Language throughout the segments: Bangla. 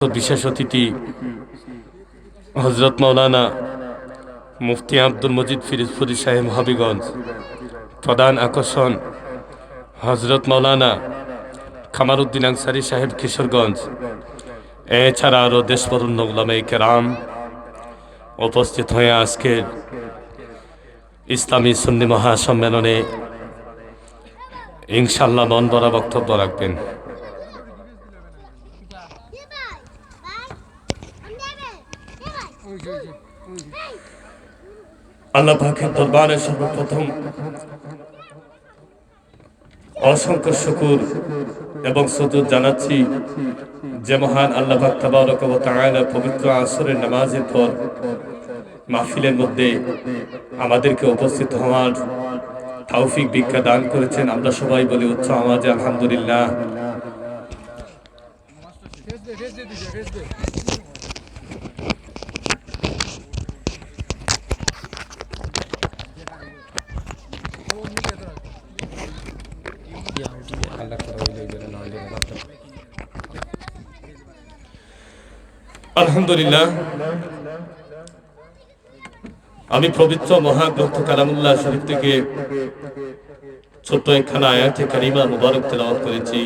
বিশেষ অতিথি হজরত মৌলানা মুফতি আব্দুল মজিদ ফিরোজপুরি সাহেব হবিগঞ্জ। প্রধান আকর্ষণ হজরত মৌলানা কামারউদ্দিন আনসারী সাহেব কিশোরগঞ্জ। এছাড়া আরও দেশবরণ্য উলামায়ে কেরাম উপস্থিত হয়ে আজকের ইসলামী সুন্নি মহাসম্মেলনে ইনশাআল্লাহ মন ভরা বক্তব্য রাখবেন। আল্লাহ পাকের দরবারে সর্বপ্রথম অসংখ্য শুকর এবং সুজুদ জানাচ্ছি যে মহান আল্লাহ পাক তাবারক ওয়া তাআলা পবিত্র আসরের নামাজের পর মাহফিলের মধ্যে আমাদেরকে উপস্থিত হওয়ার তৌফিক ভিক্ষা দান করেছেন। আমরা সবাই বলি উচ্চ আওয়াজে আলহামদুলিল্লাহ। আলহামদুলিল্লাহ, আমি পবিত্র মহাগ্রন্থ কালামুল্লাহ শরীফ থেকে ছোট্ট একখানা আয়াতে কারিমা মুবারক তেলাওয়াত করেছি।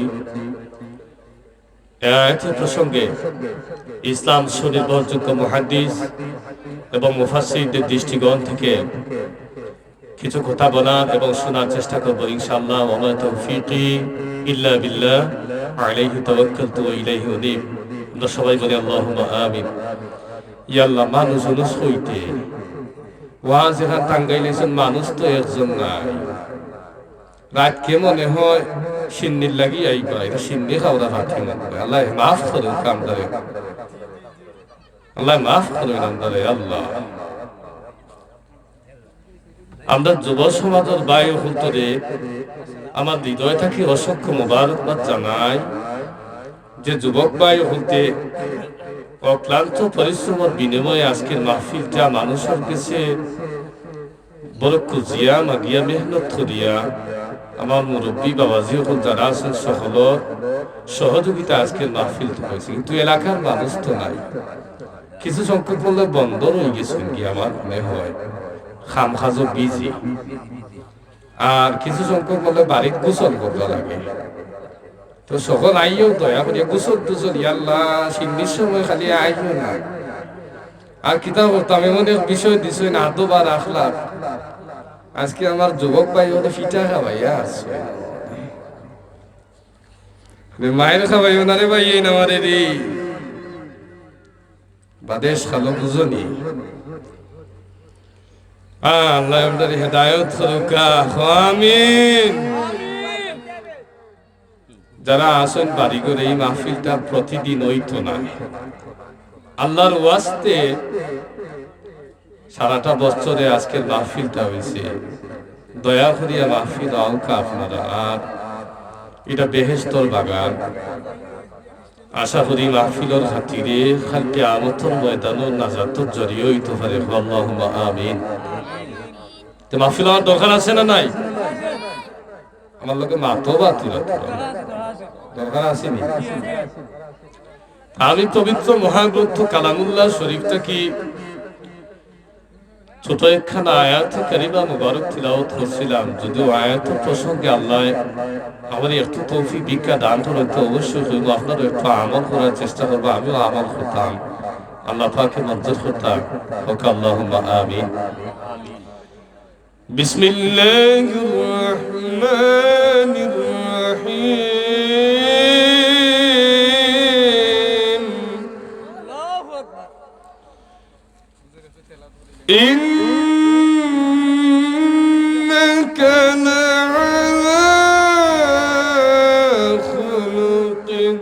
এই আয়াতের প্রসঙ্গে ইসলাম সুনির্ভরযোগ্য মুহাদ্দিস এবং মুফাসসিরদের দৃষ্টিকোণ থেকে কিছু কথা বলার এবং শোনার চেষ্টা করব ইনশাআল্লাহ। ওয়া মা তাওফীকি ইল্লা বিল্লাহ আলাইহি তাওয়াক্কালতু ওয়া ইলাইহি উনীব। আমরা সবাই বলি আল্লাহুম্মা আমিন। ইয়া আল্লাহ, মানুষ হইতে ওয়াজ এখান টাঙ্গাইলেছেন, মানুষ তো একজন নাই। রাত কে মনে হয় সিন্নির লাগি আইবা, এটা সিন্নি খাওয়া রাখি মনে হয়। আল্লাহ মাফ করুন কামদারে, আল্লাহ মাফ করুন আমদারে। আল্লাহ, আমরা যুব সমাজের বায়ু হুতরে আমার হৃদয় থেকে অসংখ্য মোবারকবাদ জানাই যে যুবক বায়ু হতে অক্লান্ত পরিশ্রমের বিনিময়ে আজকের মাহফিলটা মানুষের কাছে বড় কুজিয়া মাগিয়া মেহনত করিয়া আমার মুরব্বী বাবাজি হল যারা আছেন সকলের সহযোগিতা আজকের মাহফিল হয়েছে। কিন্তু এলাকার মানুষ তো নাই, কিছু সংখ্যক বললে বন্ধ হয়ে গেছেন কি আমার মনে হয় খামখাজো বিজি, আর কিছু সংখ্যক বললে বাড়ির গোসল করতে লাগে। তো সকল আইও দয়া করে গোসল টুসল ইয়াল্লাহ সিন্নির সময় খালি আইও না। আর কিতাব করতাম এমন এক বিষয় দিছে না আদব আর আখলাক। আজকে আমার যুবক ভাই ওদের ফিটা খাওয়াইয়া আছে, মায়ের খাওয়াইও না রে ভাই এই নামারে রে বাদেশ খালো বুঝনি। আল্লাহ আমাদের হেদায়েত করুক, আমিন। যারা আসেন বাড়ি করে এই মাহফিলটা প্রতিদিন হইতো না, আল্লাহর ওয়াস্তে সারাটা বছরে আজকের মাহফিলটা হয়েছে। দয়া করিয়া মাহফিল আওকা আপনারা, আর এটা বেহেশতর বাগান। আশা করি মাহফিলের খাতিরে খালকে আমতর ময়দানের নাজাতর জড়িয়ে হইতে পারে। আল্লাহুম্মা আমিন। তো মাহফিল আমার দরকার আছে না নাই? আমার লোকে মাতো বাতুরা দরকার আসেনি। আমি পবিত্র মহাগ্রন্থ কালামুল্লাহ শরীফটা কি ছোট একখানা আয়াত কারিমা মুবারক তিলাওয়াত করছিলাম। যদিও আয়াতের প্রসঙ্গে আল্লাহ আমার একটু তৌফিক ভিক্ষা দান করেন তো অবশ্যই করবো, আপনারা একটু আমল করার চেষ্টা করবো। আমিও আমল করতাম, আল্লাহ পাকে মঞ্জুর করতাম। ওকে আল্লাহুম্মা আমিন। বিসমিল্লাহির রহমানির রহিম। আল্লাহু আকবার। ইন্নাকা লা'আলা খুলুকিন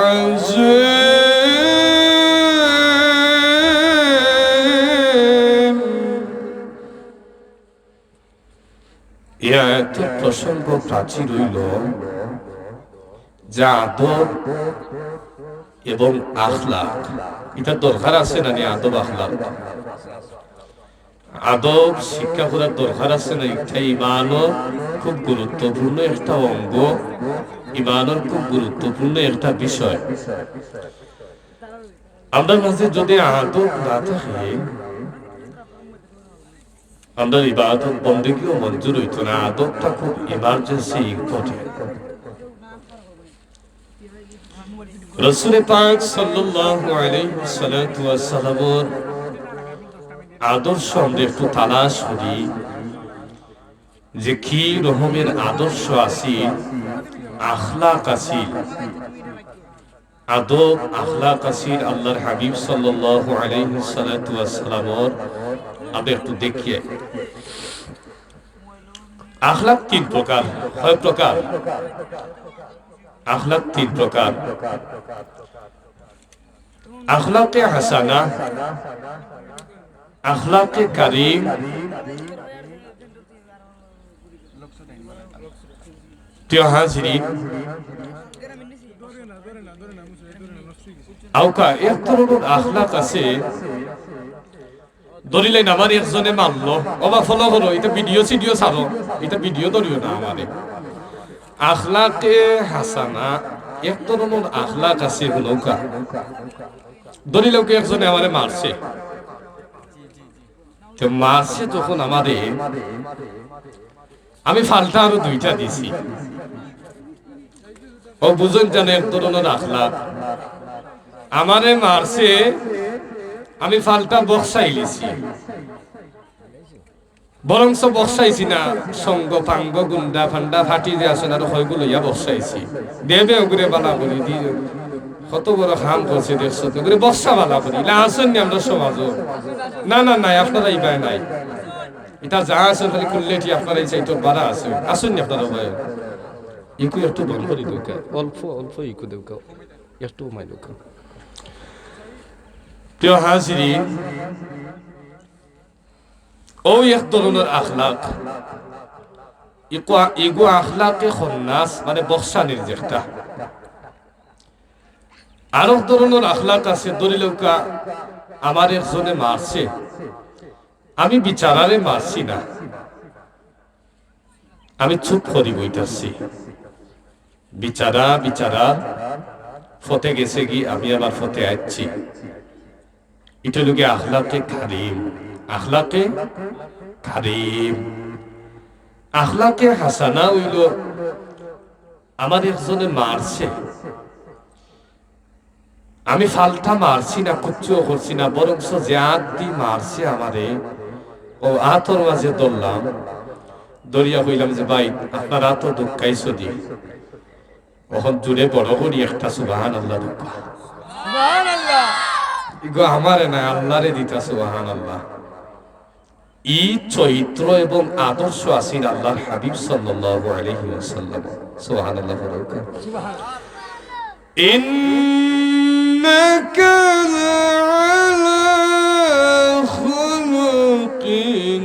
আযীম। এত প্রসঙ্গ প্রাচীর হইল যে আদব এবং আখলাক এটা দরকার আছে না? আদব আখলাক, আদব শিক্ষা করার দরকার আছে না? এটা ইমানও খুব গুরুত্বপূর্ণ একটা অঙ্গ। ইমানের খুব গুরুত্বপূর্ণ একটা বিষয়। আমাদের মাঝে যদি আদব না থাকে, আমাদের ইবাদত বন্দেগীও মঞ্জুর হইত না। আদবটা খুব ইমার্জেন্সি ইম্পর্টেন্ট। রাসূল পাক সাল্লাল্লাহু আলাইহি ওয়াসাল্লামের আদর্শ আমরা একটু তালাশ করি, যে কি রকমের আদর্শ আছিল, আখলাক আছিল, আদব আখলাক আছিল আল্লাহর হাবিব সাল্লাল্লাহু আলাইহি ওয়াসাল্লামের। আমরা একটু দেখিয়ে, আখলাক তিন প্রকার। কয় প্রকার? আখলাক তিন প্রকার। আখলাকে হাসানা, আখলাকে কারিম, প্রিয় হাজিরিন, আওকা এক ধরনের আখলাক আছে, ধরিলেন আমার একজনে মানলো, অবা ফলো করো, এটা ভিডিও সিডিও ছাড়ো, এটা ভিডিও ধরিও না। আমারে আখলাকে হাসানা এক ধরনের আখলাক আছে, নৌকা ধরিলেও কি একজনে আমারে মারছে, তো মারছে যখন আমারে, আমি ফালটা আরো দুইটা দিছি, ও বুঝুন জানে এক ধরনের আখলাক। আমারে মারছে, আমি ফালটা বক্সাই লিছি, বরংস বক্সাইছি না, সঙ্গ পাঙ্গ গুন্ডা ফান্ডা ফাটি যে আসেন আর হয়গুলো ইয়া বক্সাইছি, দেবে ওগুলো বালা করি দিয়ে কত বড় হাম করছে দেখছো তো, ওগুলো বক্সা বালা করি না আসেননি আমরা সমাজও। না না নাই, আপনারা ইবাই নাই, এটা যা আছে খালি কুল্লেটি আপনারা এই চাইতো বাড়া আছে, আসেননি আপনারা ভাই। ইকু একটু বন্ধ করে দোকা, অল্প অল্প ইকু দোকা, একটু মাই দোকা। প্রিয় হাজিরিন, ও এক ধরনের আখলাক, ইগু আখলাকে খন্নাস মানে বক্সানির যেটা। আরো ধরনের আখলাক আছে, দলিলকা আমার একজনে মারছে, আমি বিচারারে মারছি না, আমি চুপ করি বইতাছি, বিচারা ফতে গেছে কি, আমি আবার ফতে আসছি। এটা লোকে আখলাকে কারিম, আখলাকে কারিম। আখলাকে হাসানা হইল, আমার একজনে মারছে, আমি ফালটা মারছি না, কুচ্ছুও করছি না, বরং যে আত দি মারছে আমারে, ও আতর মাঝে ধরলাম, দরিয়া হইলাম যে ভাই আপনার আত দুঃখাইছো দি, ওখান জুড়ে বড় করি একটা সুবহানাল্লাহ দুঃখা, ইগো আমারে না আল্লাহরে দিতা সুবহানাল্লাহ। ই চরিত্র এবং আদর্শ আছেন আল্লাহর হাবিব সাল্লাল্লাহু আলাইহি ওয়াসাল্লাম। সুবহানাল্লাহ। ইন্নাকা লা'আলা খুলুকিন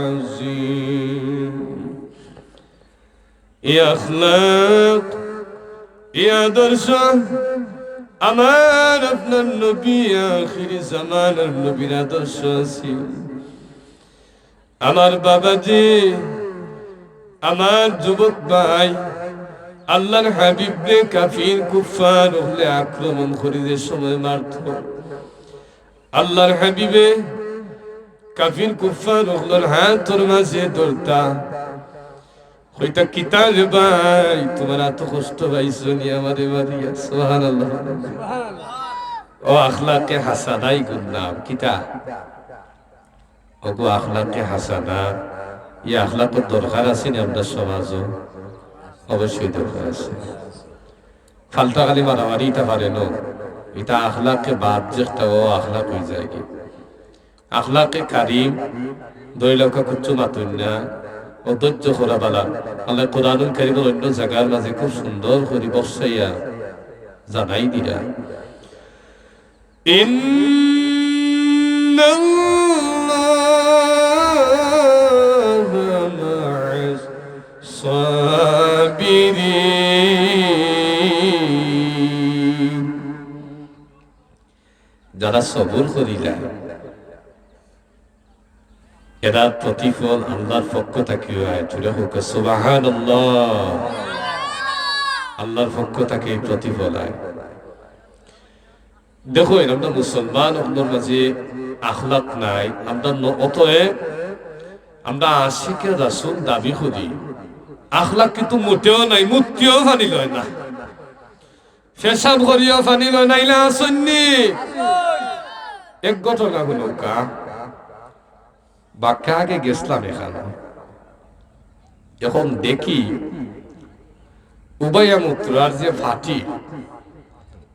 আযীম। এই আখলাক, এই আদর্শ আমার আপনার নবী আখির জামানার নবীর আদর্শ ছিল। আমার বাবাজি, আমার যুবক ভাই, আল্লাহর হাবিবকে কাফির কুফার হলে আক্রমণ করিতে সময় মারত। আল্লাহর হাবিবে কাফির কুফার হলের হাতের মাঝে ধরতা, হইতা কিতা রে ভাই তোমার এত কষ্ট পাইছো নি আমারে মারিয়া। সুবহানাল্লাহ। ও আখলাকে হাসানাই গুনাম কিতা, ওগো আখলাকে হাসানা, এই আখলাকের দরকার আছে নি আমরা সমাজও? অবশ্যই দরকার আছে। ফালতা খালি মারামারি এটা পারে না, এটা আখলাকে বাদ যেটা ও আখলাক হয়ে যায় কি। আখলাকে কারিম দৈলকা কুচ্ছু মাতুন না, অধৈর্য করা বালা। আল্লাহ কোরআনুল কারীমের অন্য জায়গার মাঝে খুব সুন্দর করে বসাইয়া জানাই দিরা, যারা সবর করিলা এরা প্রতিফল আল্লাহর পক্ষ থেকে জুড়ে হোক। সুবহানাল্লাহ। আল্লাহর পক্ষ থেকে প্রতিফল হয়। দেখো আমরা মুসলমান আপনার মাঝে আখলাক নাই, আমরা অতএব আমরা আশিকে রাসূল দাবি করি, আখলাক কিন্তু মোটেও নাই, মুক্তিও ফানি লয় না, পেশাব করিও ফানি লয় না। ইলা আসন্নি এক ঘটনা হলো কা বাক্কা আগে গেছিলাম এখানে, এখন দেখি উবাইয়া মুত্রার যে ফাটি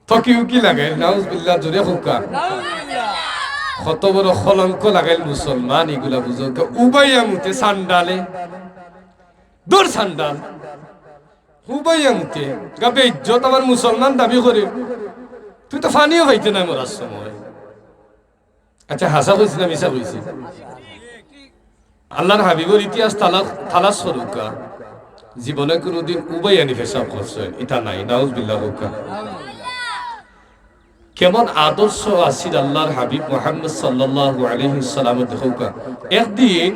থকি উকি লাগাইল, নাউজুবিল্লাহ জোরে হুকা, কত বড় কলঙ্ক লাগাইল মুসলমান। এগুলা বুঝো উবাইয়া মুতে সান্ডালে দূর সান্ডাল উবাইয়া মুতে গাবে ইজ্জত আমার মুসলমান দাবি করে, তুই তো ফানিও হইতে নাই মরার সময়। আচ্ছা হাসা কইছি না মিশা কইছি? আল্লাহর হাবিবর ইতিহাস তালাশ করুকা, জীবনে কোনোদিন উবাইয়ানি পেশাব করছে এটা নাই, নাউজুবিল্লাহ হুকা। কেমন আদর্শ আছিল আল্লাহর হাবিব মুহাম্মদ সাল্লাল্লাহু আলাইহি ওয়াসাল্লামের। দেখুকা একদিন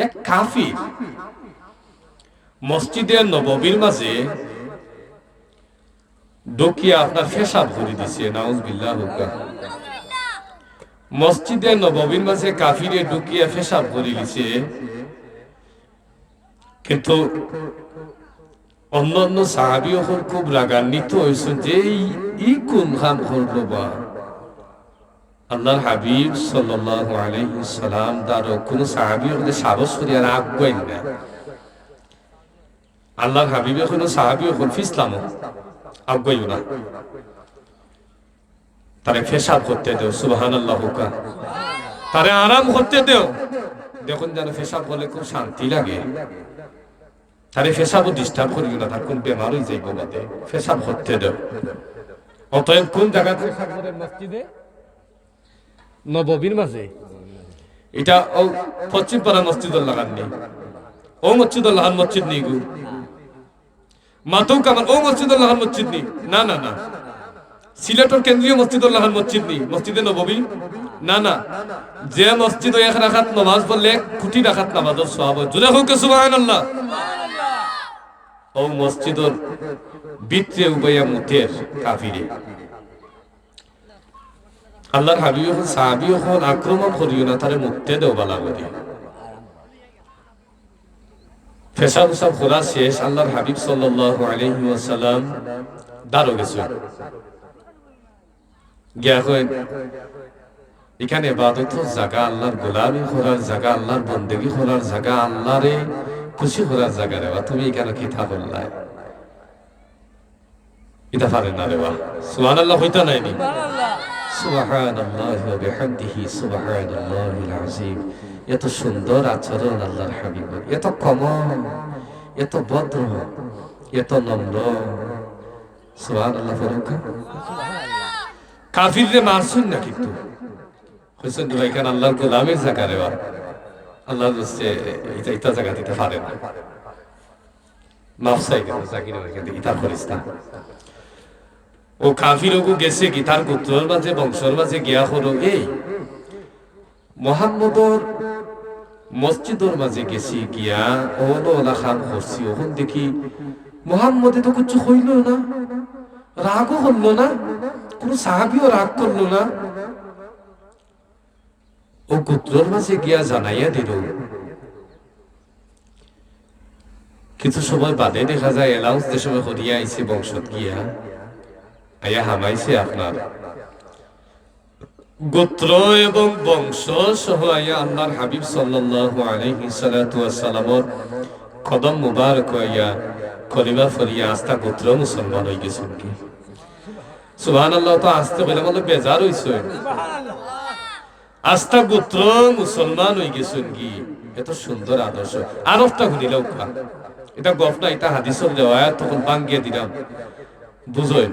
এক কাফির মসজিদে নববীর মাঝে ঢুকিয়া আপনার পেশাব করে দিছে, নাউজুবিল্লাহ হুকা। মসজিদে নববীর মাঝে কাফিরে ঢুকিয়া পেশাব করে দিছে, কিন্তু অন্যান্য সাহাবী খুব রাগান্বিত হয়েছেন যে এই কোন কাম করলো বা। আল্লাহর হাবিব সাল্লাল্লাহু আলাইহি সাল্লাম তার কোন সাহাবী হলে সাহস করে আর আগুয়াই না। আল্লাহর হাবিব কোনো সাহাবী হল ইসলাম আগুয়াইও না, তারে পেশাব করতে দেও, সুবহানাল্লাহ হুকা, তারে আরাম করতে দেও। দেখুন যেন পেশাব করলে খুব শান্তি লাগে, তারে পেশাবও ডিস্টার্ব করিও না, তার কোন বেমার হয়ে যাইব বাদে, পেশাব করতে দেও। অতএব কোন জায়গাতে মসজিদে নববীর মাঝে, এটা ও পশ্চিম পাড়া মসজিদুল লাগান নেই, ও মসজিদুল লাহান মসজিদ নেই গু মাতৌ কামান, ও মসজিদুল লাহান মসজিদ নেই, না না না। সিলেটের কেন্দ্রীয় মসজিদুল লাহান মসজিদ নেই, মসজিদে নববী না না। যে মসজিদ এক রাকাত নামাজ পড়লে 1 কোটি রাকাত নামাজের সওয়াব হয়, জোরে হোক সুবহানাল্লাহ। ও মসজিদর ভিতরে উবাইয়া মুতের কাফিরে আল্লাহর হাবিব হল সাহাবী হল আক্রমণ করিও না, তারে মুক্তে দেও বালা করি। পেশাব সব খোলা শেষ, আল্লাহর হাবিব সাল্লাল্লাহু আলাইহি ওয়াসাল্লাম দাঁড়ো গেছে গিয়া কই এখানে ইবাদতের জায়গা, আল্লাহর গোলামি করার জায়গা, আল্লাহর বন্দেগী করার জায়গা, আল্লাহরে খুশি করার জায়গা রে, তুমি এখানে কি থা করলাই? এটা পারেন না রে বা, সুবহানাল্লাহ হইতা নাইনি? সুবহানাল্লাহি ওয়া বিহামদিহি সুবহানাল্লাহিল আযীম। এত সুন্দর আচরণ আল্লাহর হাবিবের, এত কমল, এত ভদ্র, এত নম্র, সুবহানাল্লাহ ফরকা। কাফিররে মারছুন না কিন্তু কইছেন ভাই কেন আল্লাহর গোলামের জায়গা রে বা, আল্লাহর রাস্তে এটা জায়গা দিতে পারে না, মাফ চাই দেন জাকির ওইখান থেকে ইতার করিস না। ও কাফির ওগু গেছে কি তার গোত্রর মাঝে বংশর মাঝে গিয়া হলো এই মুহাম্মদর মসজিদর মাঝে গেছি গিয়া ওলো ওলা খান করছি, ওখান দেখি মুহাম্মদে তো কিছু হইল না, রাগও হলো না, কোন সাহাবীও রাগ করলো না। ও গোত্রর মাঝে গিয়া জানাইয়া দিল, কিছু সময় বাদে দেখা যায় এলাউন্স যে সময় হরিয়া আইছে বংশত গিয়া আয়া হামাইছে আপনার গোত্র এবং বংশ সহ আয়া আল্লাহর হাবিব সাল্লাল্লাহু আলাইহি সাল্লাতু ওয়াস সালামের কদম মুবারক আয়া কলিমা ফরিয়া আস্থা গোত্র মুসলমান হয়ে গেছেন কি সুবহানাল্লাহ। তো আসতে বলে মানে বেজার হইছে, আস্থা গোত্র মুসলমান হয়ে গেছেন কি, এত সুন্দর আদর্শ। আর একটা শুনিলাম খা, এটা গপ না, এটা হাদিসের রিওয়ায়াত, তখন বাঙ্গিয়ে দিলাম বুঝেন।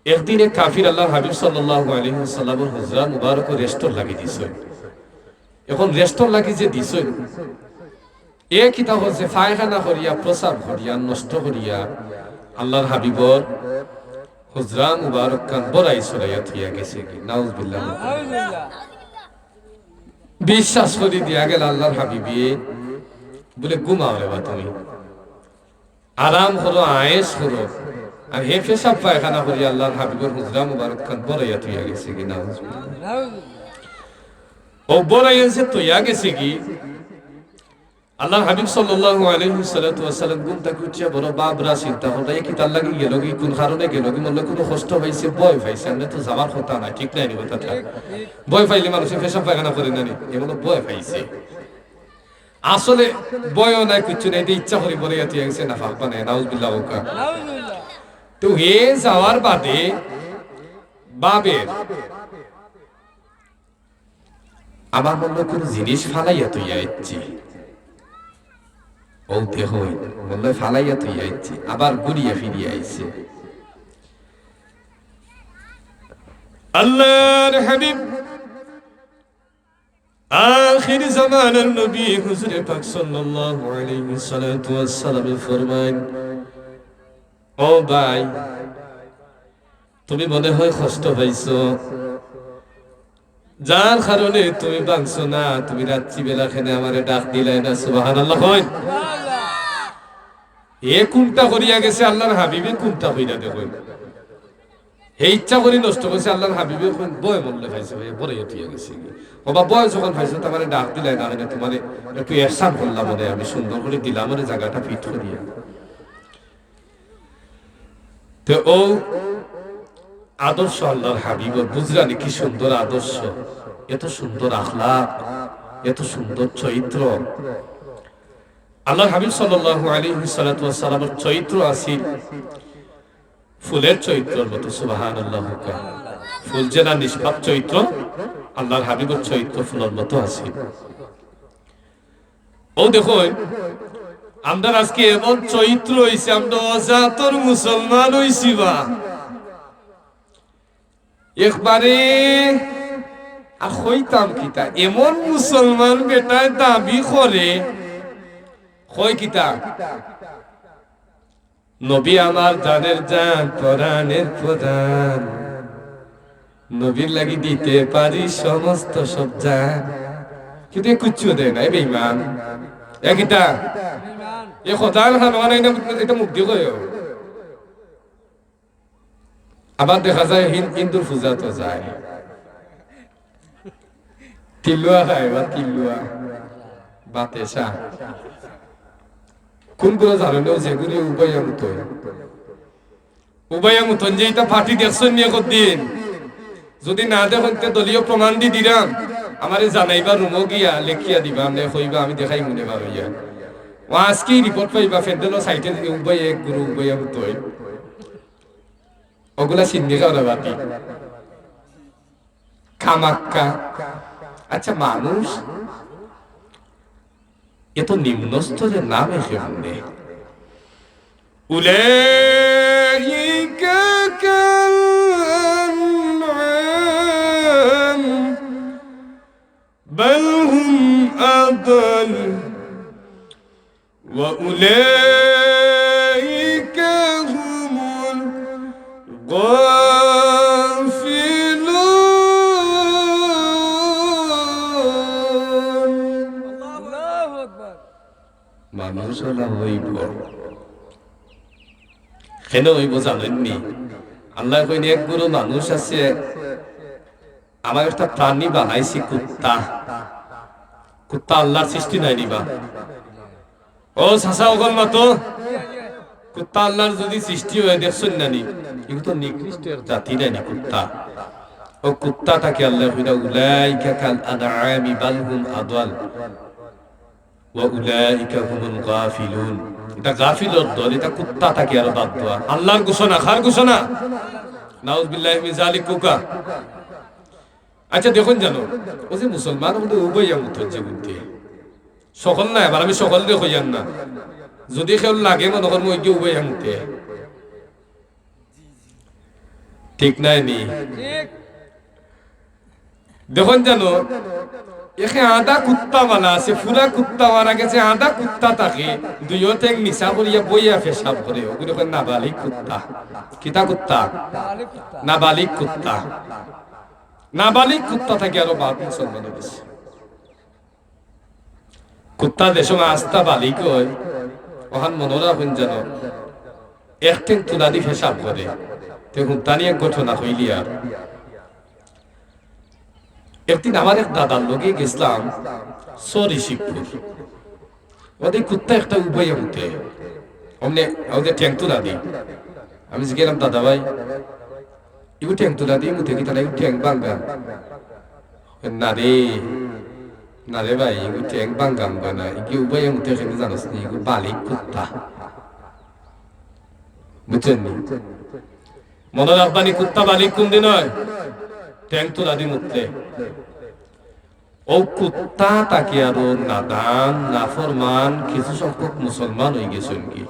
একদিন এক কাফির আল্লাহর হাবিব সাল্লাল্লাহু আলাইহি ওয়াসাল্লামের হুজরা মুবারক রেস্টর লাগি দিছে। এখন রেস্টর লাগি যে দিছে এ কিতা হচ্ছে ফায়খানা করিয়া প্রসাব করিয়া নষ্ট করিয়া আল্লাহর হাবিবর হুজরা মুবারক কান বড়াই ছড়াইয়া থিয়া গেছে কি, নাউজুবিল্লাহ। বিশ্বাস করি দিয়া গেল আল্লাহর হাবিবে বলে ঘুমাও রে বা তুমি, আরাম হলো আয়েস হলো আর হে পেশাব পায়খানা করি আল্লাহর হাবিবের হুজরা মুবারক খান বড়াইয়া তুইয়া গেছে কি না ও বড়াইয়াছে তুইয়া গেছে কি আল্লাহর হাবিব সাল্লাল্লাহু আলাইহি ওয়াসাল্লাম গুমটা কুচিয়া বড় বাবরা চিন্তা করলে কি তার লাগি গেল কি কোন কারণে গেল কি মনে কোনো কষ্ট পাইছে ভয় পাইছে আমরা তো যাওয়ার কথা না ঠিক নাই কথাটা ভয় পাইলে মানুষের পেশাব পায়খানা করে না এমন ভয় পাইছে আসলে ভয় নাই কিছু নাই ইচ্ছা করে বলে তুই গেছে না ফাঁক বানায় নাউজুবিল্লাহ ওকা তো হে যাওয়ার বাদে বাবের আমার মনে কোন জিনিস ফালাইয়া তুই যাচ্ছি ও দেহ বললে ফালাইয়া তুই যাচ্ছি আবার ঘুরিয়া ফিরিয়ে আইছে আল্লাহর হাবিব আখির জামানার নবী হুজুরে পাক সাল্লাল্লাহু আলাইহি ওয়াসাল্লাম ফরমান ও ভাই তুমি মনে হয় কষ্ট পাইছো যার কারণে তুমি বাঁচছো না তুমি রাত্রি বেলা খেনে আমারে ডাক দিলাই না সুবহানাল্লাহ কই এ কোনটা করিয়া গেছে আল্লাহর হাবিবে কোনটা কইরা দেখো এই ইচ্ছা করি নষ্ট করছে আল্লাহর হাবিবে বয় মূল্য পাইছে ভাই বড় হইয়া গেছে বাবা বয় যখন পাইছো তোমারে ডাক দিলাই না মানে তোমারে একটু ihsan করলাম মনে আমি সুন্দর করে দিলাম মানে জায়গাটা ফিট করিয়া তো ও আদর্শ আল্লাহর হাবিবের বুঝরানি কি সুন্দর আদর্শ এত সুন্দর আখলাক এত সুন্দর চরিত্র আল্লাহর হাবিব সাল্লাল্লাহু আলাইহি ওয়াসাল্লামের চরিত্র আছে ফুলের চরিত্রের মতো সুবহানাল্লাহ ফুল যেনা নিষ্পাপ চরিত্র আল্লাহর হাবিবের চরিত্র ফুলের মতো আছে ও দেখো আমরা আজকে এমন চরিত্র হইছে আমরা অজাতর মুসলমান হইছি বা একবারে আর হইতাম কিতা এমন মুসলমান বেটায় দাবি করে কয় কিতা নবী আমার জানের জান পরাণের প্রধান নবীর লাগি দিতে পারি সমস্ত সব জান কিন্তু কিচ্ছু দেয় না বেঈমান একিটা এ খোদার খান এটা মুক্তি কয় আবার দেখা যায় হিন্দুর পূজা তো যায় তিলুয়া খায় বা তিলুয়া বা তেসা কোনগুলো জানো যেগুলি উভয়ামুতন যে এটা পার্টি দেখছেন নিয়ে কদিন যদি না দেখেন দলীয় প্রমাণ দি দিলাম আমারে জানাইবা রুমো গিয়া লেখিয়া দিবা আমি কইবা আমি দেখাই মনে বার হইয়া ও আজকে রিপোর্ট পাইবা ফেন্ডেলো সাইটে উভয় এক গুরু উভয়ামুতন ওগুলা সিন্ধি খাওয়া বাতি কামাক্কা আচ্ছা মানুষ এত নিম্ন স্তরের নামে কেমনে উলাইকা কাল-আন'আম বাল হুম আদাল ওয়া উলাইকা হুমুল মানুষ হলা হইব কেন হইব জানেননি আল্লাহ কইনি এক গুরু মানুষ আছে আমার একটা প্রাণী বানাইছি কুত্তা কুত্তা আল্লাহর সৃষ্টি নাই নিবা ও সাসা ওগল মতো কুত্তা আল্লাহর যদি সৃষ্টি হয়ে দেখছেন না নি কিন্তু তো নিকৃষ্ট জাতি নাই না কুত্তা ও কুত্তাটাকে আল্লাহ কইনা উলাইকা কাল আন'আমি বাল হুম আদাল وَأُولَئِكَ هُمُ الْغَافِلُونَ এটা গাফিলর দল এটা কুত্তা থাকে আর বাদ দেওয়া আল্লাহর ঘোষণা কার ঘোষণা নাউযুবিল্লাহি মিন যালিক কুকা আচ্ছা দেখুন জানো ও যে মুসলমান মধ্যে উভয় আমত যে বুদ্ধি সকল না এবার আমি সকল দিয়ে কইয়ান না যদি কেউ লাগে মনে করবো ওই যে উভয় আমতে ঠিক নাই নি দেখুন জানো এখানে আধা কুত্তা মানা আছে পুরা কুত্তা মারা গেছে আধা কুত্তা থাকে দুইও ঠেং নিশা করিয়া বইয়া পেশাব করে ওগুলো নাবালিক কুত্তা কিতা কুত্তা নাবালিক কুত্তা নাবালিক কুত্তা থাকে আরো বাদ মুসলমানের বেশি কুত্তা দেশ আস্থা বালিক হয় ওহান মনে রাখুন যেন একদিন তুলাদি হিসাব করে দেখুন তানি এক ঘটনা হইলি আর একদিন আমার এক দাদার লগে গেছিলাম সরি শিবপুর ওদের কুত্তা একটা উভয় উঠে অমনে ওদের ট্যাং তুলা দিই আমি গেলাম দাদা ভাই ইউ ট্যাং তুলা দিই মুখে কি তারা ট্যাং বাঙ্গা না রে না রে ভাই ইউ ট্যাং বাঙ্গাম না ইগি উভয় মুখে খেলে জানোস নি ইগু বালিক কুত্তা বুঝছেন নি মনে রাখবানি কুত্তা বালিক কোন দিন হয় ট্যাং তুলা দি মুখে ও কুত্তা তাকে আরো নাদান নাফরমান কিছু সংখ্যক মুসলমান হয়ে গেছেন কি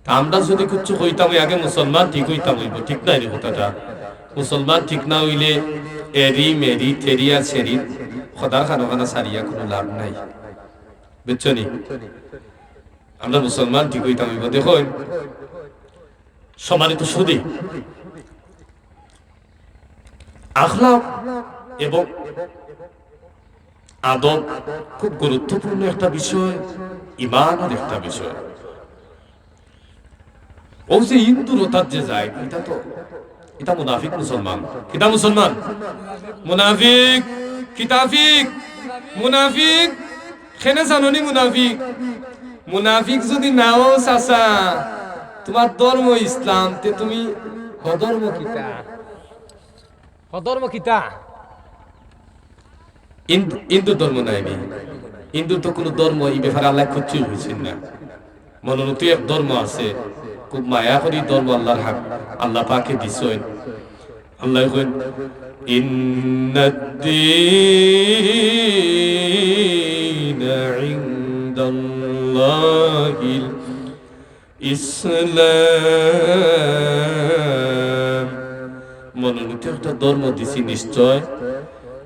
আমরা যদি কিছু হইতাম আগে মুসলমান ঠিক হইতাম হইব ঠিক নাই রে কথাটা মুসলমান ঠিক না হইলে এরি মেরি থেরিয়া সেরি খোদা খানো খানা সারিয়া কোনো লাভ নাই বুঝছো নি আমরা মুসলমান ঠিক হইতাম হইব দেখুন সম্মানিত সুদী আখলাক এবং আদব খুব গুরুত্বপূর্ণ একটা বিষয় ইমানের একটা বিষয় ও যে হিন্দুরতার যে যায় এটা মুনাফিক মুসলমান কিতা মুসলমান মুনাফিক কিতাফিক মুনাফিক খেনে জাননি মুনাফিক মুনাফিক যদি নাও চাচা তোমার ধর্ম ইসলাম তে তুমি অধর্ম কিতা অধর্ম কিতা হিন্দু ধর্ম নাই হিন্দুর তো কোনো ধর্ম এই ব্যাপারে আল্লাহ খুঁজছে হয়েছেন না মনোনীত এক ধর্ম আছে খুব মায়া করি ধর্ম আল্লাহর হাক আল্লাহ পাকে দিছেন আল্লাহ কইন ইন্নাদ-দীনা ইনদাল্লাহিল ইসলাম মনোনীত একটা ধর্ম দিছি নিশ্চয়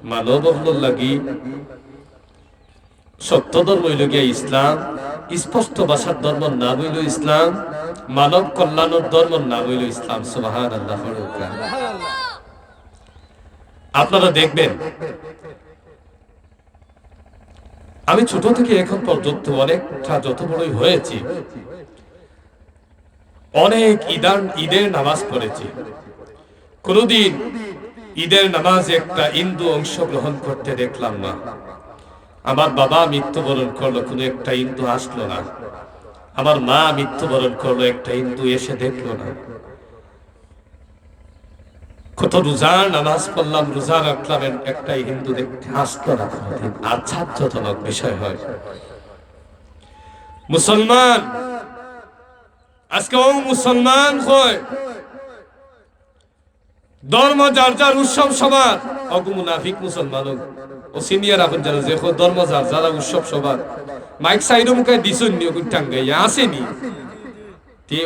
মানব লাগি সত্য ধর্ম হইল গিয়া ইসলাম স্পষ্ট ভাষার ধর্ম নাম হইল ইসলাম মানব কল্যাণের ধর্ম নাম হইল ইসলাম সুবহানাল্লাহ। আপনারা দেখবেন আমি ছোট থেকে এখন পর্যন্ত অনেকটা যত বড়ই হয়েছি অনেক ঈদের নামাজ পড়েছি কোনদিন ঈদের নামাজে একটা হিন্দু অংশগ্রহণ করতে দেখলাম না আমার বাবা মৃত্যুবরণ করলো কোনো একটা হিন্দু আসলো না আমার মা মৃত্যুবরণ করলো একটা হিন্দু এসে দেখলো না কত রোজার নামাজ পড়লাম রোজা রাখলাম একটা হিন্দু দেখতে আসলো না কোনদিন আশ্চর্যজনক বিষয় হয় মুসলমান আজকে ও মুসলমান হয় ধর্ম যার যার উৎসব সবার অগু মুনাফিক মুসলমান ও সিনিয়র আপন যারা যে ধর্ম যার যারা উৎসব সবার মাইক সাইড মুখে দিছুন নি ওগুন টাঙ্গাইয়া আসেনি তে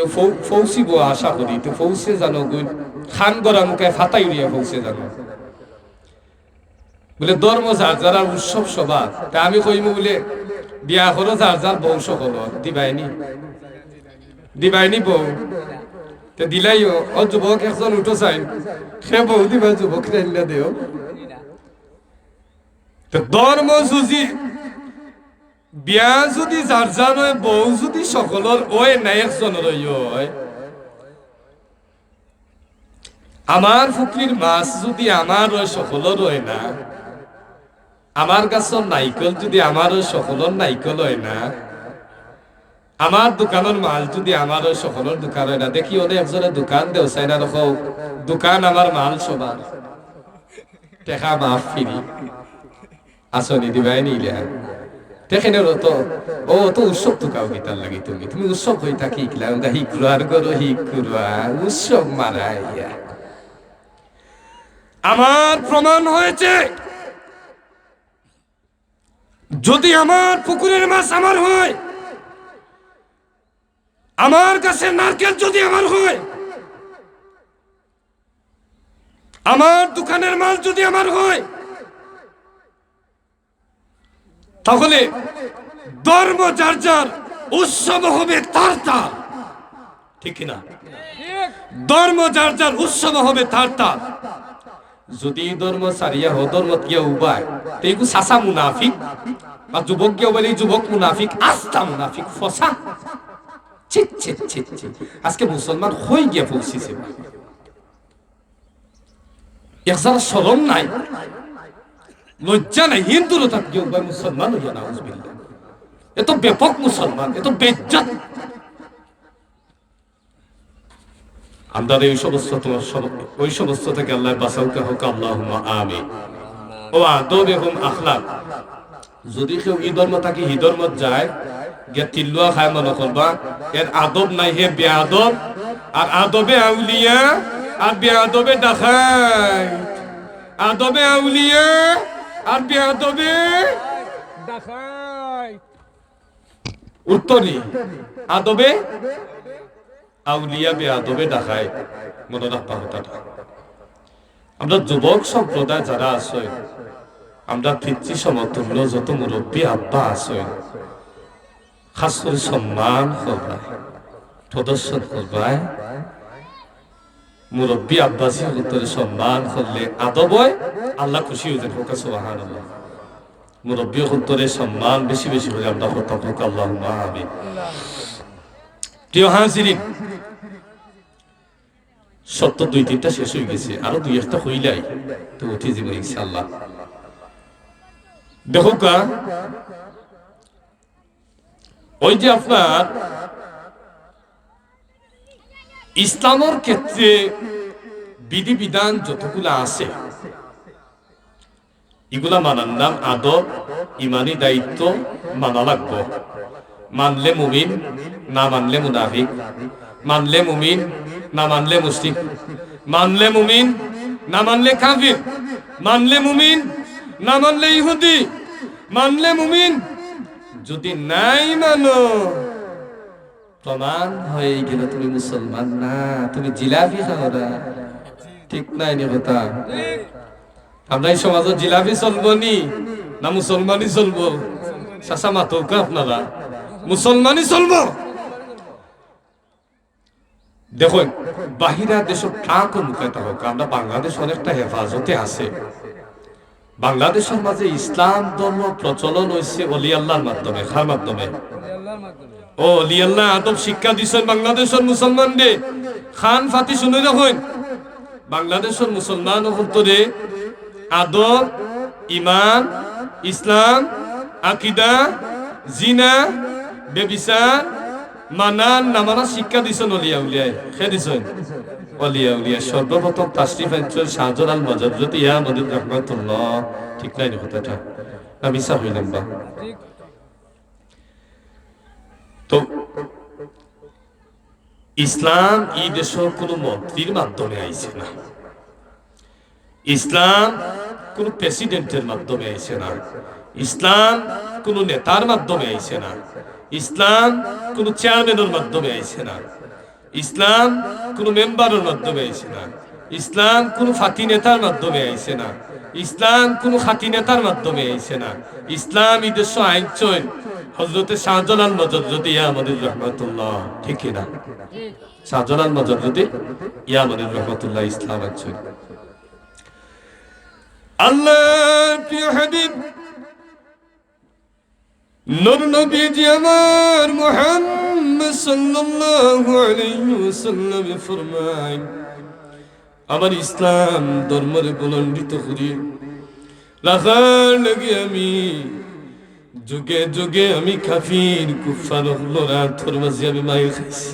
ফৌসি বো আশা করি তো ফৌসে জানো গুন খান গরা মুখে ফাতাই উড়িয়া ফৌসে জানো বলে ধর্ম যার যারা উৎসব সবার তা আমি কইমু বলে বিয়া করো যার যার বংশ হলো দিবাইনি বউ দিলাইও ও যুবক একজন উঠো চাই সে বউ দিবা যুবক রাইলা দেও ধর্ম যদি বিয়া যদি যার যার হয় বউ যদি সকলের ওই নাই একজনের হয় আমার ফুকরির মাছ যদি আমার ওই সকলের হয় না আমার গাছের নাইকল যদি আমার ওই সকলের নাইকল হয় না আমার দোকানের মাল যদি আমার ওই সকলের দোকান হয় না দেখি ওদের একজনের দোকান দেও চাই না দেখো দোকান আমার মাল সবার টেকা মাফ ফিরি আসনি দিবাই নিলে দেখেন তো ও তো উৎসব টুকাও গীতার লাগি তুমি উৎসব হয়ে থাকি হিকুরার গরো হিকুরা উৎসব মারাইয়া আমার প্রমাণ হয়েছে যদি আমার পুকুরের মাছ আমার হয় আমার কাছে নারকেল যদি আমার হয় আমার দোকানের মাল যদি আমার হয় তাহলে ধর্ম যার যার উৎসব হবে তার তার ঠিক কিনা ধর্ম যার যার উৎসব হবে তার তার যদি ধর্ম সারিয়া হো ধর্ম কিয়া উবায় তো এগু সাসা মুনাফিক আর যুবক কেউ বলে যুবক মুনাফিক, আস্তা মুনাফিক, ফসা। ছিট ছিট ছিট ছিট, আজকে মুসলমান হয়ে গিয়ে পৌঁছেছে। একসারা শরম নাই, লজ্জা নাই, হিন্দুরও তার কেউ মুসলমান হইয়া না, এত ব্যাপক মুসলমান, এত বেজ্জত। আমরা এই সমস্ত তোমার ওই সমস্ত থেকে আল্লাহ বাঁচাউকে হোক, আল্লাহুম্মা আমিন। ও আদব এবং আখলাক, যদি কেউ ই ধর্ম থাকি হি ধর্মত যায় গিয়ে তিল্লুয়া খায় মনে করবা এর আদব নাই, হে বেআদব। আর আদবে আউলিয়া আর বেআদবে ডাকাত, আদবে আউলিয়া আর বেআদবে ডাকাত। উত্তরই আদবে আউলিয়া বেআদবে ডাকাত। মনে রাখবা কথাটা। আমরা যুবক সম্প্রদায় যারা আছে, আমরা পিতৃ সমতুল্য যত মুরব্বী আব্বা আছে, খাস করে সম্মান করবাই, প্রদর্শন করবাই। মুরব্বী আব্বাসী হলে সম্মান করলে আদব হয়, আল্লাহ খুশি হয়ে যাবে। সুবহানাল্লাহ। মুরব্বী হলে সম্মান বেশি বেশি হলে আমরা হতাম হোক, আল্লাহুম্মা আমিন। প্রিয় হাজিরিন, সত্য 2-3টা শেষ হয়ে গেছে, আরো 2-1টা হইলাই তো উঠে যাবে ইনশাআল্লাহ। দেখো কা, ওই যে আপনার ইসলামের ক্ষেত্রে বিধিবিধান যতগুলা আছে, এগুলা মানার নাম আদব, ইমানি দায়িত্ব, মানা লাগবো। মানলে মুমিন, না মানলে মুনাফিক। মানলে মুমিন, না মানলে মুশরিক। মানলে মুমিন, না মানলে কাফির। মানলে মুমিন, না মানলে ইহুদি। মানলে মুমিন, যদি নাই মানো প্রমাণ হয়ে গেল তুমি মুসলমান না, তুমি জিলাপি খাও না। ঠিক নাই নি কথা? আমরা এই সমাজে জিলাপি চলবো নি না মুসলমানই চলবো? চাচা মাতৌকা আপনারা, মুসলমানই চলবো। দেখুন, বাহিরা দেশ ট্রাক মুখাতে হোক, আমরা বাংলাদেশ অনেকটা হেফাজতে আছে। বাংলাদেশের মাঝে ইসলাম ধর্ম প্রচলন হয়েছে অলি আল্লাহর মাধ্যমে। কার মাধ্যমে? ও অলি আল্লাহ আদব শিক্ষা দিচ্ছেন বাংলাদেশের মুসলমানদের। খান ফাতি শুনে রাখুন, বাংলাদেশের মুসলমান অন্তরে আদব, ইমান, ইসলাম, আকিদা, জিনা, বেবিচার, মানান নামানা শিক্ষা দিচ্ছেন অলিয়া উলিয়ায়। খে দিচ্ছেন অলিয়া উলিয়া। সর্বপ্রথম তাশরিফ আনছেন শাহজালাল মাজাররতি ইয়ামুদ্দিন রাহমাতুল্লাহ। ঠিক নাই কথাটা? আমি মিছা হইলাম বা? তো ইসলাম এই দেশের কোন মন্ত্রীর মাধ্যমে আইছে না। ইসলাম কোন প্রেসিডেন্টের মাধ্যমে আইছে না। ইসলাম কোন নেতার মাধ্যমে আইছে না। ইসলাম কোন চেয়ারম্যানের মাধ্যমে আইছে না। ইসলাম কোন মেম্বারের মাধ্যমে আইছে না। ইসলাম কোন ফাঁকি নেতার মাধ্যমে আইছে না। ইসলাম কোন খাঁটি নেতার মাধ্যমে আইছে না। ইসলাম এই দেশ আইন চইন হযরতে শাহজালাল মাজাররতি ইয়ামুদ্দিন রাহমাতুল্লাহ। ঠিক না? শাহজালাল মাজাররতি ইয়ামুদ্দিন রাহমাতুল্লাহ ইসলাম আইন। আল্লাহর প্রিয় হাবিব নূর নবীজি আমার মুহাম্মদ সাল্লাল্লাহু আলাইহি ওয়াসাল্লাম ফরমায়, আমার ইসলাম ধর্মরে বুলন্দিত করি রাখার লাগে আমি যুগে যুগে আমি কাফির কুফার লোরা থরমাজি আমি মাইর খাইছি।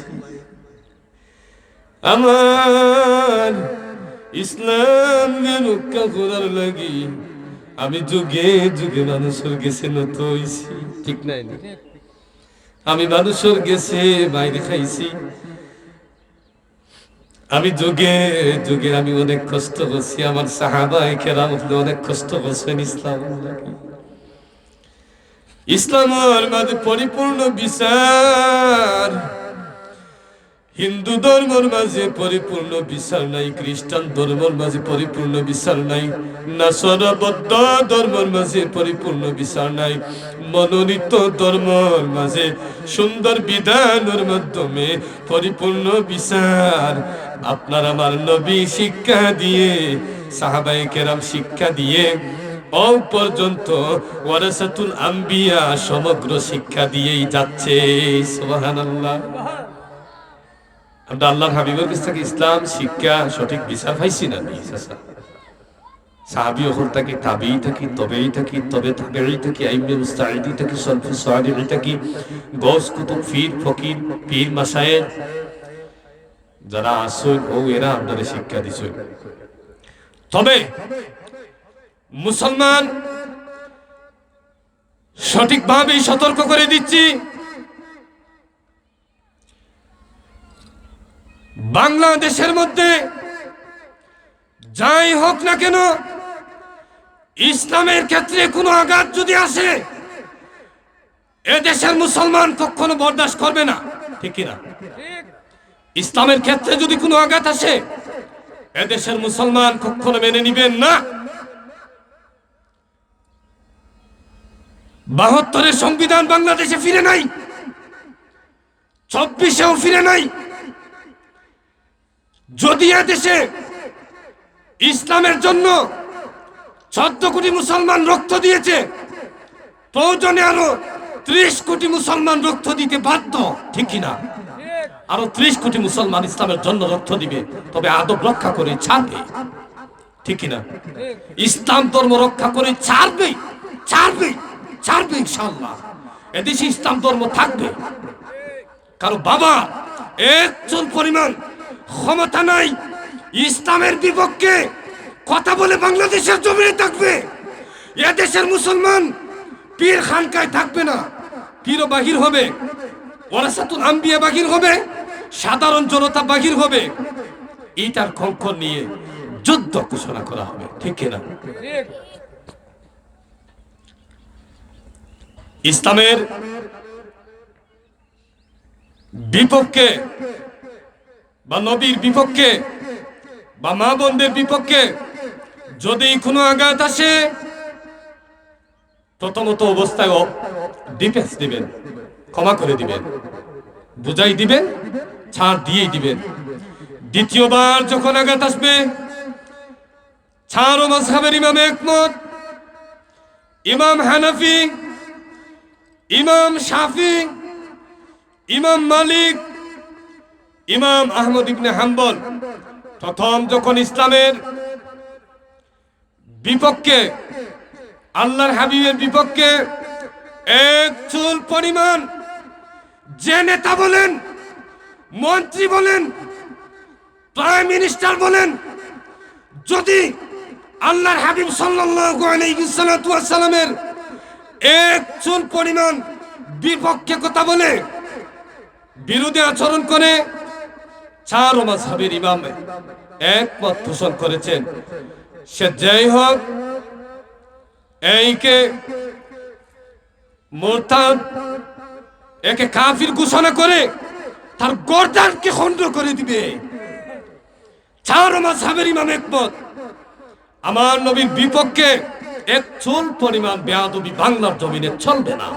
আমার ইসলাম রক্ষা করার লাগি আমি যুগে যুগে মানুষের গেছে নত হইছি। ঠিক নাই? আমি মানুষের গেছে বাইরে খাইছি। আমি যুগে যুগে আমি অনেক কষ্ট করছি। আমার সাহাবায়ে কেরাম অনেক কষ্ট করছেন ইসলাম লাগি। ইসলামের মাঝে পরিপূর্ণ বিচার। হিন্দু ধর্মের মাঝে পরিপূর্ণ বিচার নাই, খ্রিস্টান ধর্মের মাঝে পরিপূর্ণ বিচার নাই, নাসারা বৌদ্ধ ধর্মের মাঝে পরিপূর্ণ বিচার নাই। মনোনীত ধর্মের মাঝে সুন্দর বিধানের মাধ্যমে পরিপূর্ণ বিচার। আপনার আমার নবী শিক্ষা দিয়ে, সাহাবায়ে কেরাম শিক্ষা দিয়ে ও পর্যন্ত ওয়ারাসাতুল আম্বিয়া সমগ্র শিক্ষা দিয়েই যাচ্ছে। সুবহানাল্লাহ। আমরা আল্লাহর হাবিবের কাছ থেকে ইসলাম শিক্ষা সঠিক বিচার পাইছি না? সাহাবী হল থাকি, তাবেঈ থাকি, তবেই থাকি, তবে তাবেঈ থাকি, আইমে মুস্তাহিদি থাকি, সলফুস সালিহ থাকি, গৌস কুতুব, পীর ফকির, পীর মাশায়েখ যারা আসল ও এরা আপনাদের শিক্ষা দিছে। তবে মুসলমান সঠিকভাবে সতর্ক করে দিচ্ছি, বাংলাদেশের মধ্যে যাই হোক না কেন, ইসলামের ক্ষেত্রে কোনো আঘাত যদি আসে, এদেশের মুসলমান কখনো বরদাস্ত করবে না। ঠিক কিনা? ইসলামের ক্ষেত্রে যদি কোনো আঘাত আসে, এদেশের মুসলমান কখনো মেনে নিবেন না। ৭২-এর সংবিধান বাংলাদেশে ফিরে নাই, ২৪-এও ফিরে নাই। যদি এদেশে ইসলামের জন্য ১৪ কোটি মুসলমান রক্ত দিয়েছে, প্রয়োজনে আরো ৩০ কোটি মুসলমান রক্ত দিতে বাধ্য। ঠিক কিনা? আরো ৩০ কোটি মুসলমান ইসলামের জন্য রক্ত দিবে, তবে আদব রক্ষা করে ছাড়বে। ঠিক কিনা? ইসলাম ধর্ম রক্ষা করে ছাড়বে, ছাড়বে, ছাড়বে ইনশাআল্লাহ। এদেশে ইসলাম ধর্ম থাকবে। কারো বাবা একজন পরিমাণ ক্ষমতা নাই ইসলামের বিপক্ষে কথা বলে বাংলাদেশের জমিনে থাকবে। এদেশের মুসলমান পীর খানকায় থাকবে না, পীরও বাহির হবে, ওয়ারাসাতুল আম্বিয়া বাহির হবে, সাধারণ জনতা বাহির হবে। এইটার খঙ্কর নিয়ে যুদ্ধ ঘোষণা করা হবে। ঠিক কিনা? ইসলামের বিপক্ষে বা নবীর বিপক্ষে বা মা বোনদের বিপক্ষে যদি কোনো আঘাত আসে, প্রথমত অবস্থায় ডিফেন্স দিবেন, ক্ষমা করে দিবেন, বুঝাই দিবেন, ছাড় দিয়েই দিবেন। দ্বিতীয়বার যখন আঘাত আসবে, ছাড় ও মাযহাবের ইমাম একমত, ইমাম হানাফি, ইমাম শাফি, ইমাম মালিক, ইমাম আহমদ ইবনে হাম্বল প্রথম যখন ইসলামের বিপক্ষে, আল্লাহর হাবিবের বিপক্ষে এক চুল পরিমাণ যে নেতা বলেন, মন্ত্রী বলেন, প্রাইম মিনিস্টার বলেন, যদি আল্লাহর হাবিব সাল্লাল্লাহু আলাইহি ওয়াসাল্লামের এক চুল পরিমাণ বিপক্ষে কথা বলে, বিরোধী আচরণ করে, চার মাযহাবের ইমাম একমত পোষণ করেছেন, সে যেই হোক, এইকে মুরতাদ, একে কাফির ঘোষণা করে তার গর্দানকে খণ্ড করে দিবে। চার মাযহাবের ইমাম একমত। আমার নবীর বিপক্ষে এক চুল পরিমাণ বেয়াদবি বাংলার জমিনে চলবে না,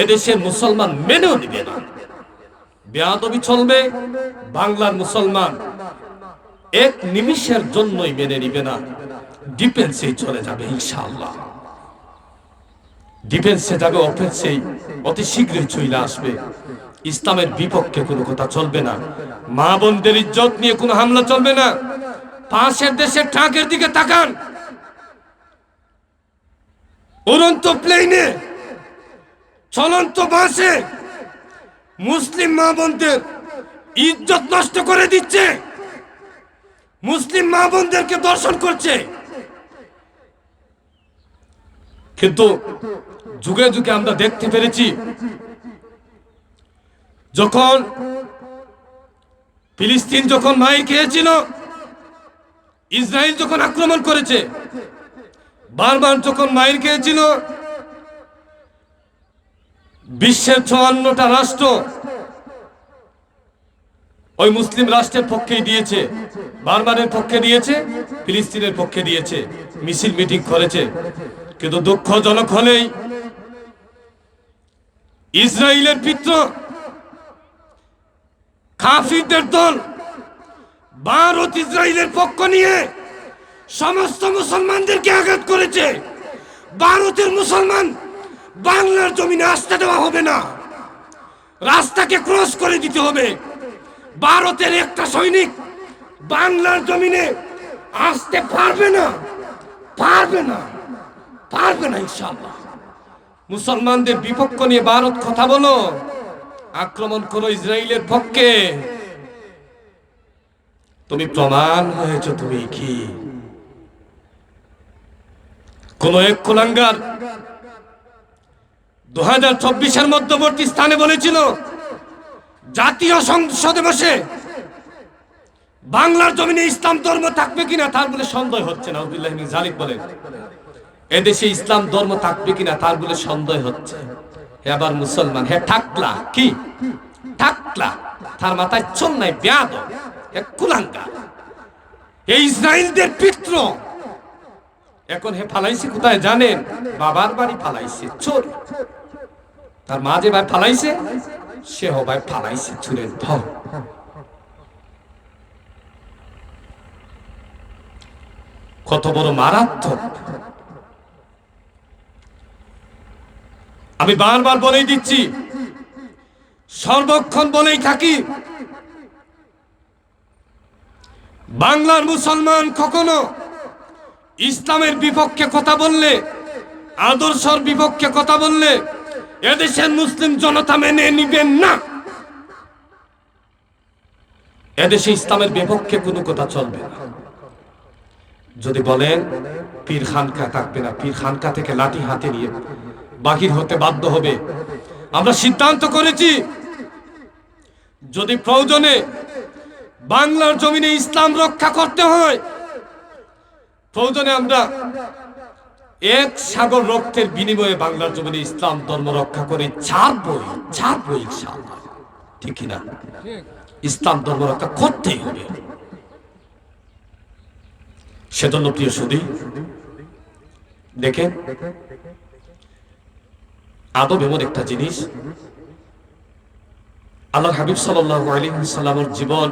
এদেশের মুসলমান মেনেও দিবে না। বেয়াদবি চলবে, বাংলার মুসলমান এক নিমিষের জন্যই মেনে নিবে না, ডিফেন্সে চলে যাবে ইনশাআল্লাহ। ডিফেন্সে যাবে, অফেন্সে অতি শীঘ্রই চলে আসবে। ইসলামের বিপক্ষে কোনো কথা চলবে না, মা বোনদের ইজ্জত নিয়ে কোনো হামলা চলবে না। পাশের দেশের ট্রাকের দিকে তাকান, উড়ন্ত প্লেনে, চলন্ত বাসে মুসলিম মা বোনদের ইজ্জত নষ্ট করে দিচ্ছে, মুসলিম মা বোনদেরকে দর্শন করছে। কিন্তু যুগে যুগে আমরা দেখতে পেরেছি, যখন ফিলিস্তিন যখন মাইর খেয়েছিল, ইসরায়েল যখন আক্রমণ করেছে, বারবার যখন মাইর খেয়েছিল, বিশ্বের ৫৪টা রাষ্ট্র ওই মুসলিম রাষ্ট্রের পক্ষেই দিয়েছে, বারবারের পক্ষে দিয়েছে, ফিলিস্তিনের পক্ষে দিয়েছে, মিছিল মিটিং করেছে। কিন্তু দুঃখজনক হলেই ইসরায়েলের পিত্র কাফিরদের দল ভারত ইসরায়েলের পক্ষ নিয়ে সমস্ত মুসলমানদেরকে আঘাত করেছে, ভারতের মুসলমান বাংলার জমিনে আসতে দেওয়া হবে না, রাস্তাকে ক্রস করে দিতে হবে। ভারতের একটা সৈনিক বাংলার জমিনে আসতে পারবে না, পারবে না, পারবে না ইনশাআল্লাহ। মুসলমানদের বিপক্ষ নিয়ে ভারত কথা বলো, আক্রমণ করো ইসরায়েলের পক্ষে। তুমি প্রমাণ হয়েছে তুমি কি? কোন এক কুলাঙ্গার 2024-এর মধ্যবর্তী স্থানে বলেছিল জাতীয় সংসদে বসে বাংলার জমিনে ইসলাম ধর্ম থাকবে কিনা তার বলে সন্দেহ হচ্ছে না। আব্দুল্লাহ ইবনে জালিদ বলেন এদেশে ইসলাম ধর্ম থাকবে কিনা তার বলে সন্দেহ হচ্ছে। এবার মুসলমান হে ঠাকলা, কি ঠাকলা, তার মাথায় চল নাই, বেয়াদব, হে কুলাঙ্গার, এই ইসরায়েলদের পিত্র। এখন হে ফালাইছে কোথায় জানেন? বাবার বাড়ি ফালাইছে, চোর। তার মা যে ভাই ফালাইছে, সে ভাই ফালাইছে চুরের ধর। কত বড় মারাত্মক! আমি বারবার বলেই দিচ্ছি, সর্বক্ষণ বলেই থাকি, বাংলার মুসলমান কখনো ইসলামের বিপক্ষে কথা বললে, আদর্শের বিপক্ষে কথা বললে এদেশের মুসলিম জনতা মেনে নিবেন না। এদেশে ইসলামের বিপক্ষে কোনো কথা চলবে না। যদি বলেন পীর খানকা থাকবে না, পীর খানকা থেকে লাঠি হাতে নিয়ে বাহির হতে বাধ্য হবে। আমরা সিদ্ধান্ত করেছি যদি প্রয়োজনে বাংলার জমিনে ইসলাম রক্ষা করতে হয়, প্রয়োজনে আমরা এক সাগর রক্তের বিনিময়ে বাংলার জমিনে ইসলাম ধর্ম রক্ষা করে ছাড়বো ইনশাআল্লাহ। ঠিক না? ইসলাম ধর্ম রক্ষা করতেই হবে। সেজন্য প্রিয় সুধী, দেখেন আদব এমন একটা জিনিস, আল্লাহর হাবিব সাল্লাল্লাহু আলাইহি ওয়াসাল্লামের জীবন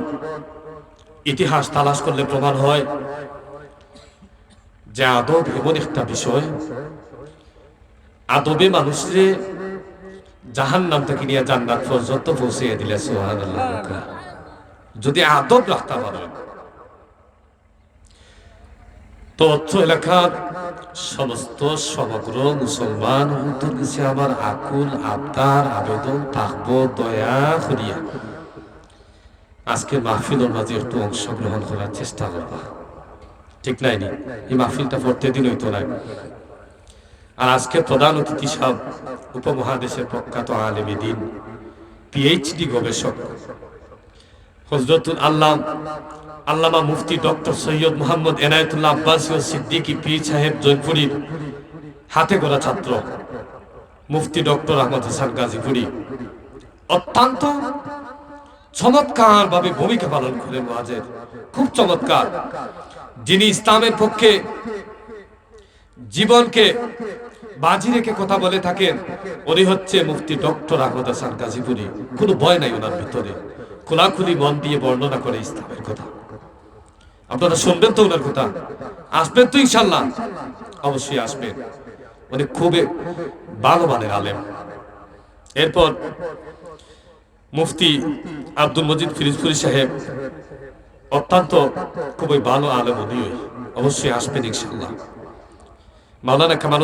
ইতিহাস তালাশ করলে প্রমাণ হয় যে আদব এমন একটা বিষয়, আদবে মানুষের জাহান্নাম থেকে নিয়ে জান্নাত পর্যন্ত পৌঁছে দিলে সুবহানাল্লাহ। যদি আদব রাখতে পারেন তো অর্থ এলাকার সমস্ত সমগ্র মুসলমান হুজুর কাছে আমার আকুল আবদার আবেদন থাকবো, দয়া করিয়া আজকে মাহফিলের মাঝে একটু অংশগ্রহণ করার চেষ্টা করবা। ঠিক নাই? এই মাহফিলটা পড়তে দিন হইতো না। আর আজকে প্রধান অতিথি সাহেব উপমহাদেশের প্রখ্যাত আলেমে দ্বীন, পিএইচডি গবেষক হযরতুল আল্লামা মুফতি ডক্টর সৈয়দ মোহাম্মদ এনায়েতুল্লাহ আব্বাসী ও সিদ্দিকী পীর সাহেব জয়পুরীর হাতে গড়া ছাত্র মুফতি ডক্টর আহমদ হাসান গাজীপুরী অত্যন্ত চমৎকার ভাবে ভূমিকা পালন করেন ওয়াজের, খুব চমৎকার। যিনি ইসলামের পক্ষে জীবনকে বাজি রেখে কথা বলে থাকেন, উনি হচ্ছে মুফতি ডক্টর আহমদ হাসান গাজীপুরী। কোনো ভয় নাই ওনার ভিতরে, খোলাখুলি মন দিয়ে বর্ণনা করে ইসলামের কথা। আপনারা শুনবেন তো ওনার কথা? আসবেন তো ইনশাল্লাহ? অবশ্যই আসবেন। উনি খুবই ভালো মানের আলেম। এরপর মুফতি আব্দুল মজিদ ফিরোজপুরী সাহেব, অত্যন্ত খুবই ভালো আলেম উনি, অবশ্যই আসবেন ইনশাল্লাহ। মাওলানা কামাল